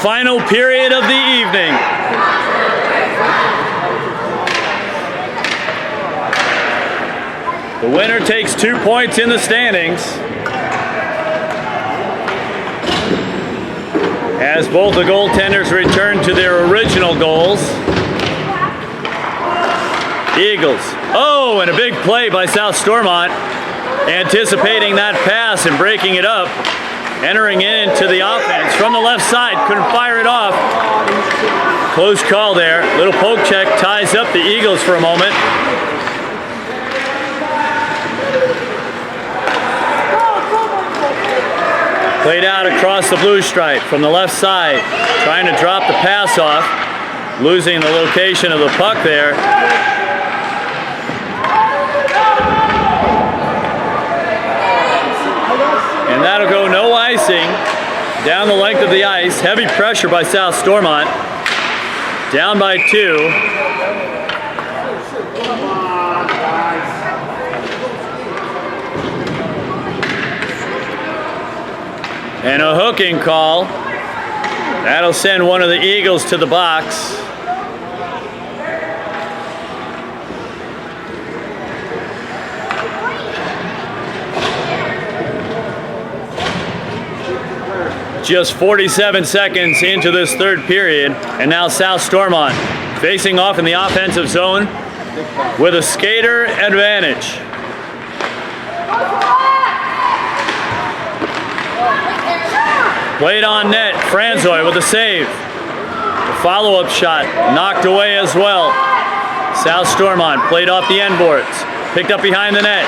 final period of the evening. The winner takes 2 points in the standings, as both the goaltenders return to their original goals. Eagles. Oh, and a big play by South Stormont, anticipating that pass and breaking it up, entering into the offense from the left side. Couldn't fire it off. Close call there. Little poke check ties up the Eagles for a moment. Played out across the blue stripe from the left side, trying to drop the pass off, losing the location of the puck there. And that'll go no icing down the length of the ice. Heavy pressure by South Stormont. Down by 2. And a hooking call. That'll send one of the Eagles to the box. Just 47 seconds into this third period, and now South Stormont facing off in the offensive zone with a skater advantage. Played on net, Franzoy with a save. The follow-up shot knocked away as well. South Stormont played off the end boards, picked up behind the net,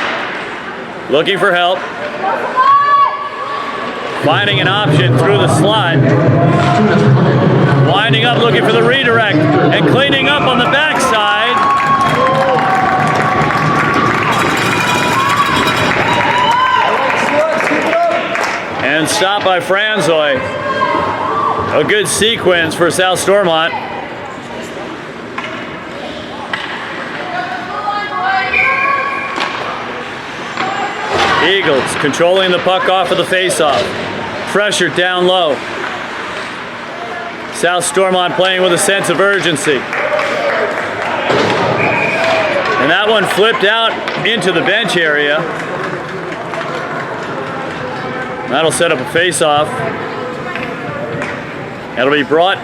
looking for help. Finding an option through the slot. Winding up, looking for the redirect, and cleaning up on the backside. And stopped by Franzoy. A good sequence for South Stormont. Eagles controlling the puck off of the faceoff. Pressure down low. South Stormont playing with a sense of urgency. And that one flipped out into the bench area. That'll set up a face-off. That'll be brought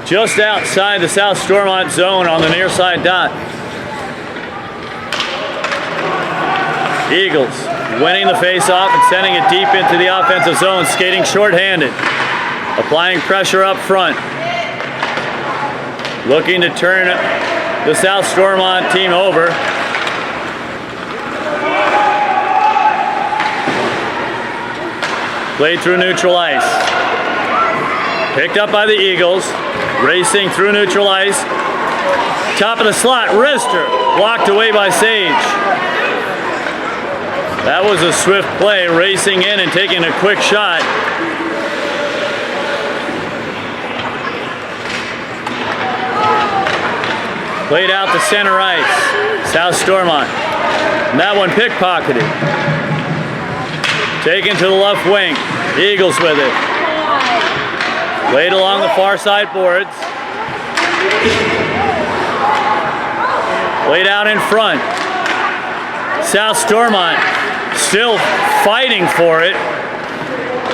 just outside the South Stormont zone on the near side dot. Eagles winning the face-off and sending it deep into the offensive zone, skating shorthanded. Applying pressure up front. Looking to turn the South Stormont team over. Played through neutral ice. Picked up by the Eagles. Racing through neutral ice. Top of the slot, wrister. Blocked away by Sage. That was a swift play, racing in and taking a quick shot. Played out to center ice. South Stormont. And that one pickpocketed. Taken to the left wing. Eagles with it. Played along the far side boards. Played out in front. South Stormont still fighting for it.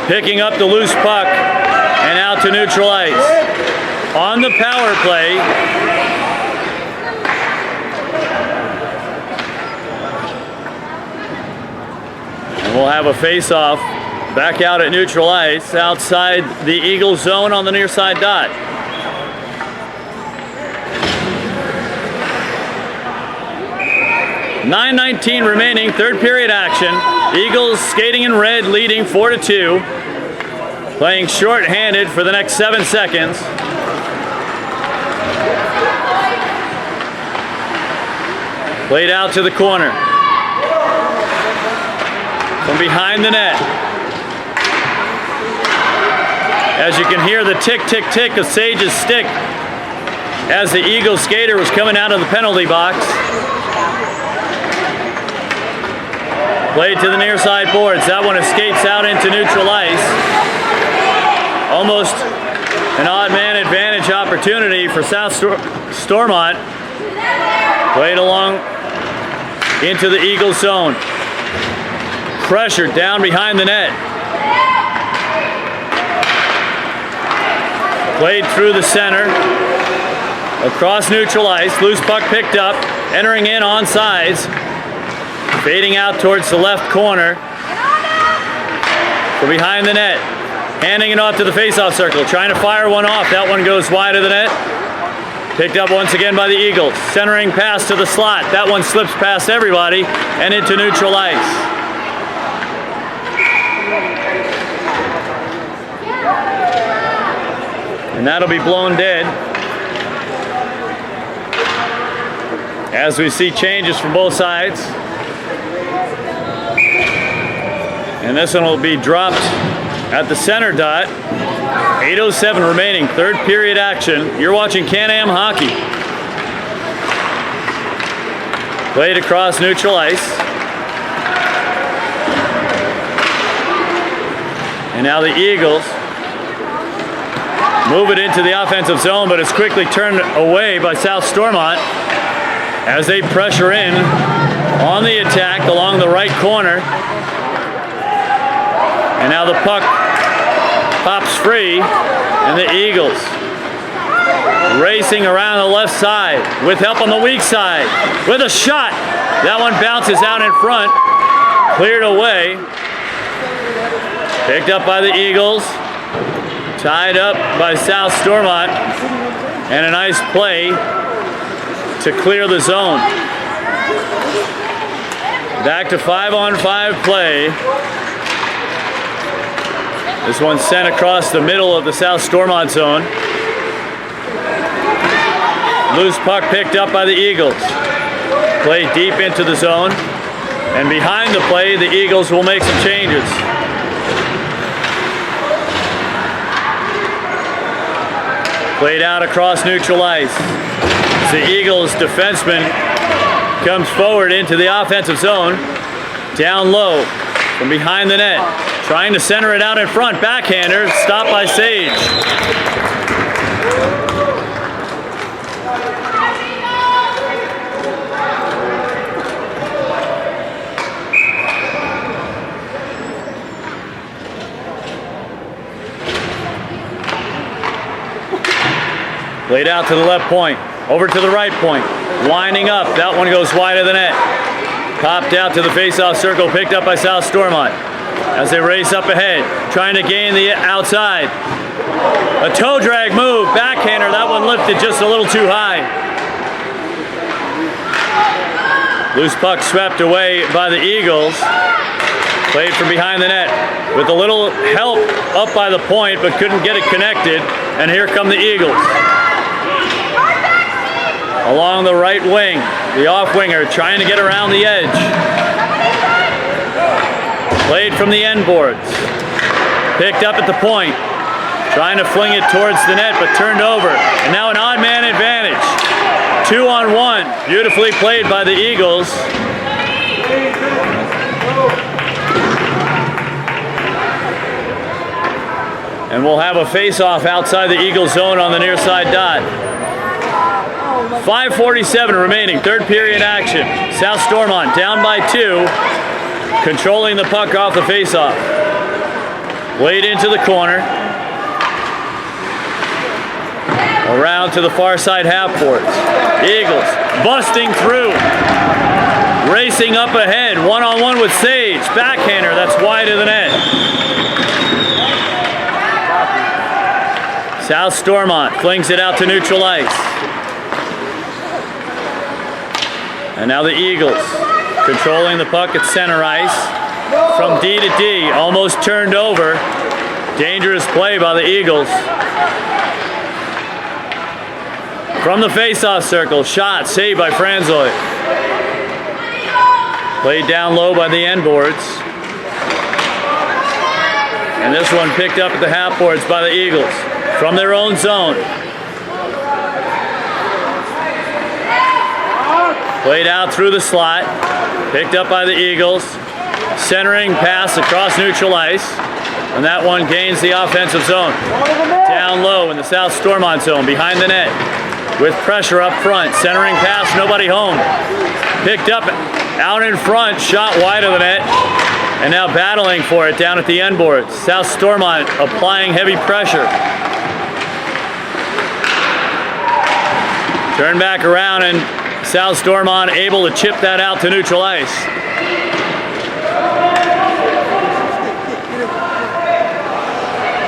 Picking up the loose puck and out to neutral ice. On the power play. And we'll have a face-off back out at neutral ice outside the Eagles zone on the near side dot. .9:19 remaining, third period action. Eagles skating in red, leading 4-2. Playing short-handed for the next 7 seconds. Played out to the corner. From behind the net. As you can hear the tick, tick, tick of Sage's stick as the Eagles skater was coming out of the penalty box. Played to the near side boards. That one escapes out into neutral ice. Almost An odd man advantage opportunity for South Stormont. Played along into the Eagle zone. Pressure down behind the net. Played through the center. Across neutral ice. Loose puck picked up. Entering in on sides. Fading out towards the left corner. From behind the net. Handing it off to the faceoff circle. Trying to fire one off. That one goes wide of the net. Picked up once again by the Eagles. Centering pass to the slot. That one slips past everybody and into neutral ice. And that'll be blown dead. As we see changes from both sides. And this one will be dropped at the center dot. 8:07 remaining, third period action. You're watching CanAm hockey. Played across neutral ice. And now the Eagles move it into the offensive zone, but it's quickly turned away by South Stormont as they pressure in on the attack along the right corner. And now the puck pops free, and the Eagles racing around the left side with help on the weak side with a shot. That one bounces out in front, cleared away, picked up by the Eagles, tied up by South Stormont, and a nice play to clear the zone. Back to 5-on-5 play. This one sent across the middle of the South Stormont zone. Loose puck picked up by the Eagles. Play deep into the zone. And behind the play, the Eagles will make some changes. Played out across neutral ice. The Eagles defenseman comes forward into the offensive zone. Down low from behind the net. Trying to center it out in front. Backhander, stopped by Sage. Played out to the left point. Over to the right point. Winding up. That one goes wide of the net. Popped out to the faceoff circle. Picked up by South Stormont. As they race up ahead, trying to gain the outside. A toe drag move, backhander, that one lifted just a little too high. Loose puck swept away by the Eagles. Played from behind the net with a little help up by the point, but couldn't get it connected. And here come the Eagles. Along the right wing, the off-winger trying to get around the edge. Played from the end boards. Picked up at the point. Trying to fling it towards the net, but turned over. And now an odd man advantage. 2-on-1. Beautifully played by the Eagles. And we'll have a face-off outside the Eagles zone on the near side dot. 5:47 remaining, third period action. South Stormont down by 2. Controlling the puck off the faceoff. Played into the corner. Around to the far side half boards. Eagles busting through. Racing up ahead. One-on-one with Sage. Backhander. That's wide of the net. South Stormont flings it out to neutral ice. And now the Eagles controlling the puck at center ice. From D to D, almost turned over. Dangerous play by the Eagles. From the faceoff circle, shot, saved by Franzoy. Played down low by the end boards. And this one picked up at the half boards by the Eagles. From their own zone. Played out through the slot. Picked up by the Eagles. Centering pass across neutral ice. And that one gains the offensive zone. Down low in the South Stormont zone, behind the net, with pressure up front. Centering pass, nobody home. Picked up out in front, shot wide of the net, and now battling for it down at the end board. South Stormont applying heavy pressure. Turn back around, and South Stormont able to chip that out to neutral ice.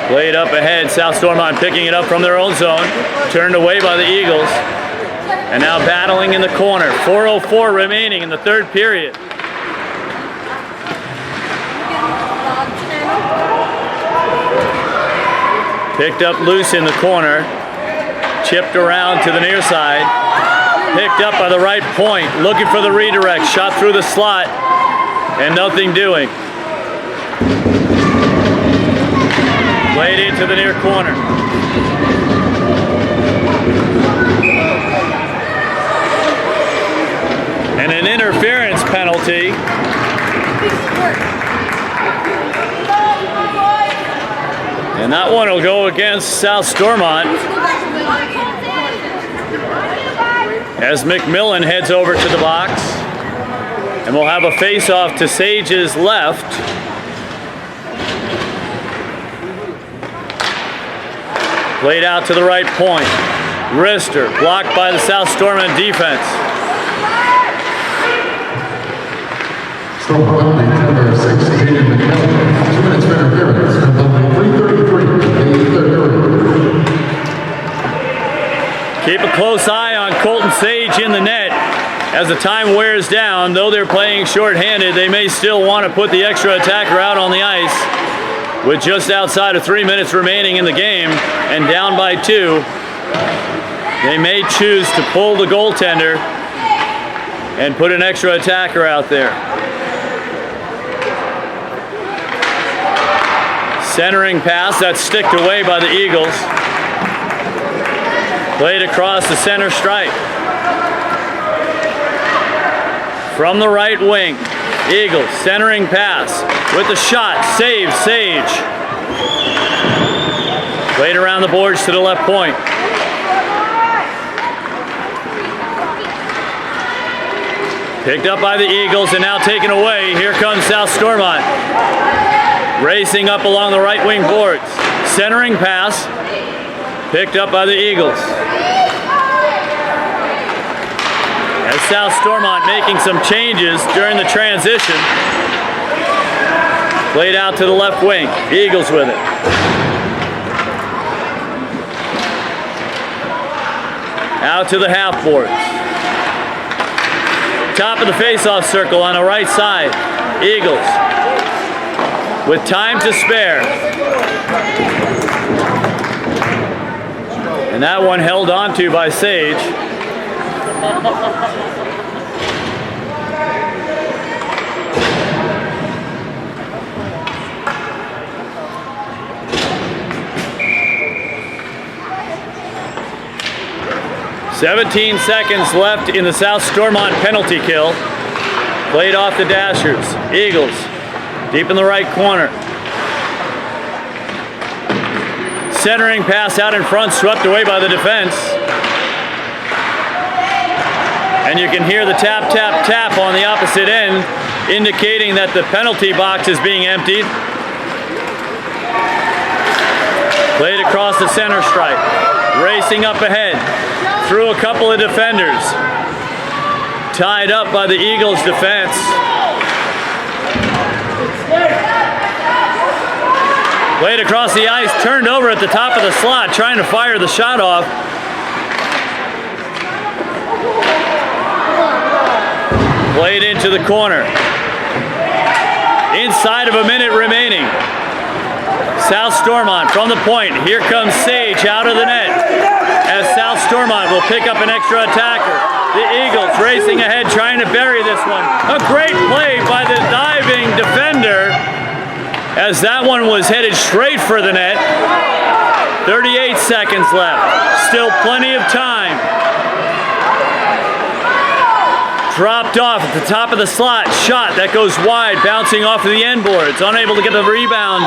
Played up ahead, South Stormont picking it up from their own zone. Turned away by the Eagles. And now battling in the corner. 4:04 remaining in the third period. Picked up loose in the corner. Chipped around to the near side. Picked up by the right point. Looking for the redirect. Shot through the slot. And nothing doing. Played into the near corner. And an interference penalty. And that one will go against South Stormont as McMillan heads over to the box. And we'll have a face-off to Sage's left. Played out to the right point. Wrister blocked by the South Stormont defense. Stormont, number 6, Hayden McMillan. 2 minutes for interference. 3:33. Keep a close eye on Colton Sage in the net as the time wears down. Though they're playing shorthanded, they may still want to put the extra attacker out on the ice. With just outside of 3 minutes remaining in the game and down by 2, they may choose to pull the goaltender and put an extra attacker out there. Centering pass, that's sticked away by the Eagles. Played across the center stripe. From the right wing, Eagles centering pass with the shot, save Sage. Played around the boards to the left point. Picked up by the Eagles and now taken away. Here comes South Stormont. Racing up along the right wing boards. Centering pass. Picked up by the Eagles. As South Stormont making some changes during the transition. Played out to the left wing. Eagles with it. Out to the half boards. Top of the face-off circle on the right side. Eagles with time to spare. And that one held on to by Sage. "17 seconds left in the South Stormont penalty kill. Played off the Dashers. Eagles deep in the right corner. Centering pass out in front, swept away by the defense. And you can hear the tap, tap, tap on the opposite end, indicating that the penalty box is being emptied. Played across the center stripe. Racing up ahead. Through a couple of defenders. Tied up by the Eagles defense. Played across the ice, turned over at the top of the slot, trying to fire the shot off. Played into the corner. Inside of a minute remaining. South Stormont from the point. Here comes Sage out of the net. As South Stormont will pick up an extra attacker. The Eagles racing ahead, trying to bury this one. A great play by the diving defender, as that one was headed straight for the net. 38 seconds left. Still plenty of time. Dropped off at the top of the slot. Shot that goes wide, bouncing off of the end boards. Unable to get the rebound.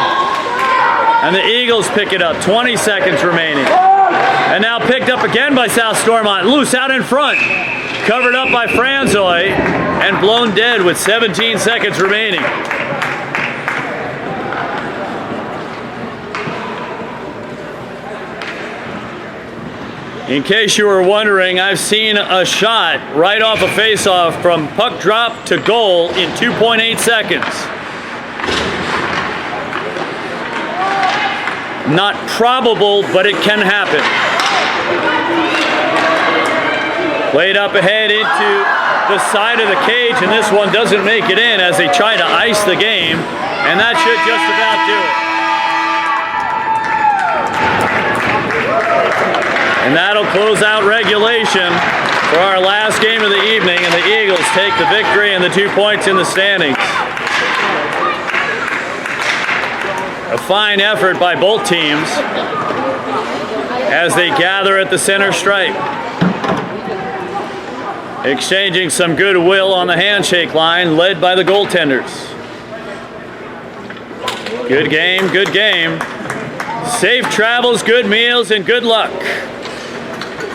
And the Eagles pick it up. 20 seconds remaining. And now picked up again by South Stormont. Loose out in front. Covered up by Franzoy and blown dead with 17 seconds remaining. In case you were wondering, I've seen a shot right off a face-off from puck drop to goal in 2.8 seconds. Not probable, but it can happen. Played up ahead into the side of the cage, and this one doesn't make it in as they try to ice the game, and that should just about do it. And that'll close out regulation for our last game of the evening, and the Eagles take the victory and the 2 points in the standings. A fine effort by both teams as they gather at the center stripe. Exchanging some goodwill on the handshake line, led by the goaltenders. Good game, good game. Safe travels, good meals, and good luck.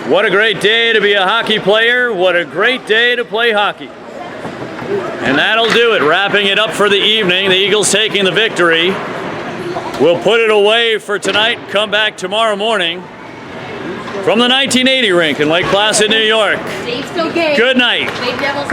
What a great day to be a hockey player. What a great day to play hockey. And that'll do it, wrapping it up for the evening. The Eagles taking the victory. We'll put it away for tonight and come back tomorrow morning from the 1980 rink in Lake Placid, New York. Dave's still gay. Good night. Dave Devil's.